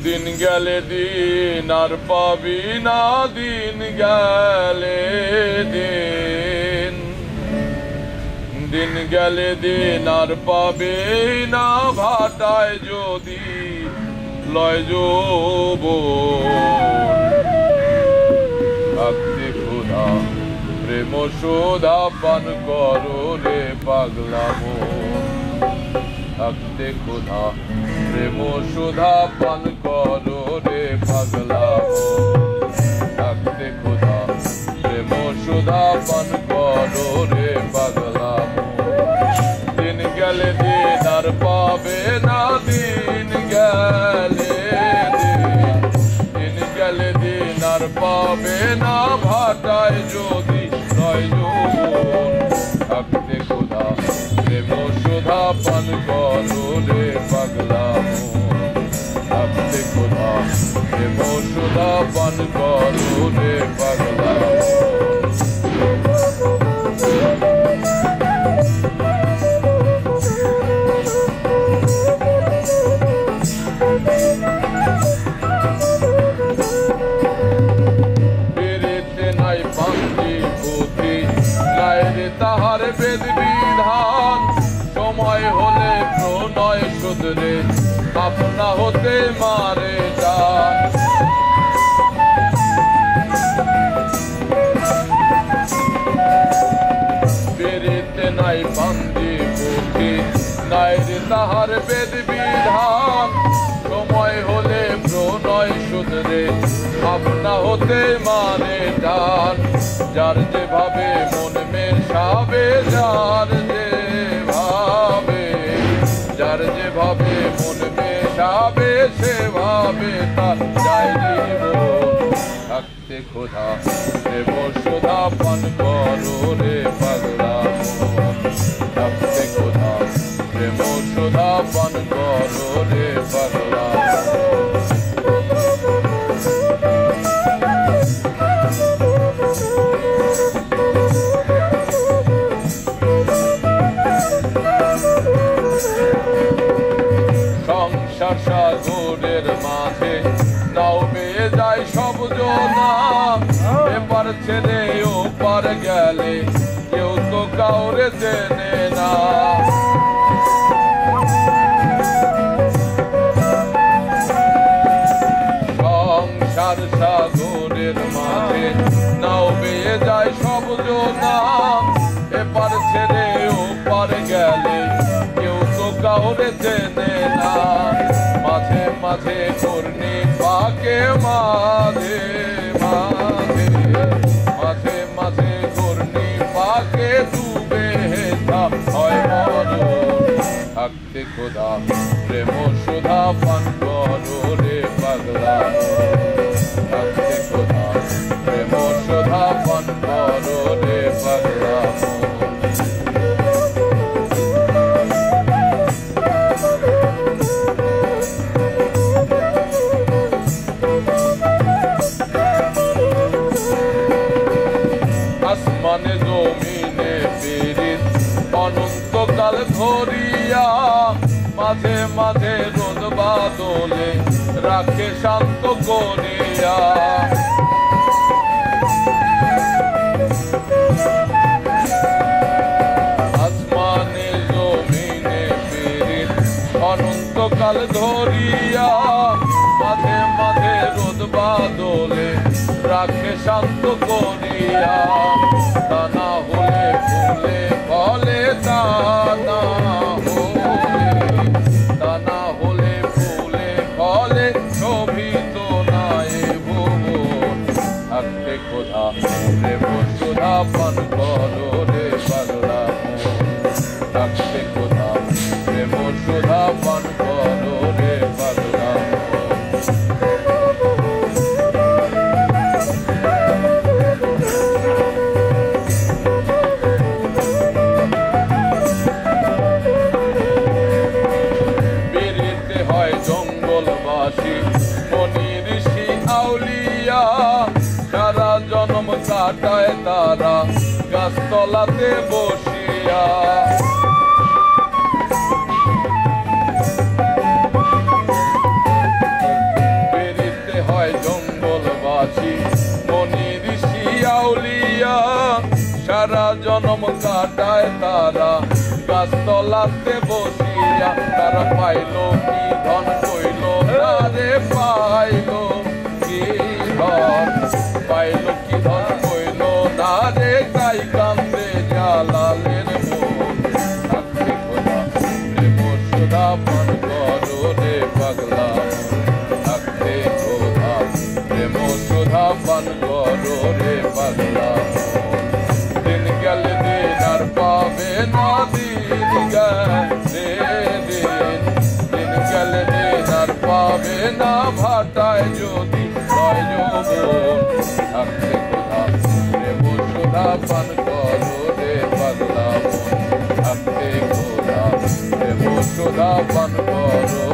দিন গেলে দিন আর পাবি না, দিন গেলে দিন, দিন গেলে দিন আর পাবে না, ভাটায় যদি লয় যৌবন। থাকতে খোদা প্রেম সোধা পান করো রে পাগলা মন। থাকতে খোদা প্রেম সোধা পান করো রে পাগলা মন। থাকতে খোদা প্রেম সোধা পান করো রে পাগলা মন। দিন গেলে দিন আর পাবে না, দিন গেলে দিন, দিন গেলে দিন আর পাবে না, ভাটায় যদি লয় যৌবন। থাকতে খোদা প্রেম সোধা পান করো রে পাগলা মন। থাকতে খোদা প্রেম সোধা পান করো রে পাগলা মন। তাহার বেদ বিধান, সময় হলে প্রণয় শুধরে আপনা হতে মারে টান। বেরিতে নাই বান্দি বুদ্ধি, নাই রে তাহার বেদ বিধান, সময় হলে প্রণয় শুধরে আপনা হতে মারে টান। যার যেভাবে মন মেশাবে, যার যেভাবে, যার যেভাবে মন মেশাবে, সেভাবে তার যায় জীবন। থাকতে খোদা প্রেম সোধা পান করো রে পাগলা মন। থাকতে খোদা প্রেম সোধা পান করো রে পাগলা মন। সংসার সাগরের মাঝে নাও বেয়ে যায় সব জনা, এপার ছেড়ে ওপার গেলে কেউ তো কাউরে চেনে না। সংসার সাগরের মাঝে নাও বেয়ে যায় সব জনা, এপার ছেড়ে ওপার গেলে কেউ তো কাউরে চেনে না। মাঝে মাঝে ঘূর্ণি পাকে, মাঝে মাঝে, মাঝে মাঝে ঘূর্ণি পাকে ডুবে হেথা হয় মরণ। থাকতে খোদা প্রেম সোধা পান করো রে পাগলা মন। থাকতে খোদা প্রেম সোধা পান করো রে পাগলা মন। আসমানে জমিনে পীড়িত অনন্তকাল ধরিয়া, মাঝে মাঝে রোদ বাদলে রাখে শান্ত করিয়া। আসমানে জমিনে পীড়িত অনন্তকাল ধরিয়া, মাঝে মাঝে রোদ বাদলে রাখে শান্ত করিয়া। তা না হলে ফুলে ফলে, তা না হলে, তা না হলে ফুলে ফলে শোভিত নাই ভুবন। থাকতে খোদা প্রেম সোধা পান করো রে পাগলা মন। থাকতে খোদা প্রেম সোধা পান করো রে পাগলা মন। সারা জনম কাটায় তারা গাছতলাতে বসিয়া। কাটায় তারা গাছতলাতে বসিয়া। তারা পাইল কি ধন কইল না রে পাইল কি ধন, পাইল কি ধন কইল না রে, তাই কান্দে জালালের মন। থাকতে খোদা প্রেম সুধা পান করো রে পাগলা মন, থাকতে খোদা প্রেম সুধা পান করো রে পাগলা মন। দিন গেল দিন আর পাবে না দিন গেলে দিন, দিন গেল দিন আর পাবে না ভাটায় যদি হয় যৌবন। থাকতে খোদা প্রেম সুধা পান করো রে পাগলা মন, থাকতে খোদা প্রেম সুধা পান করো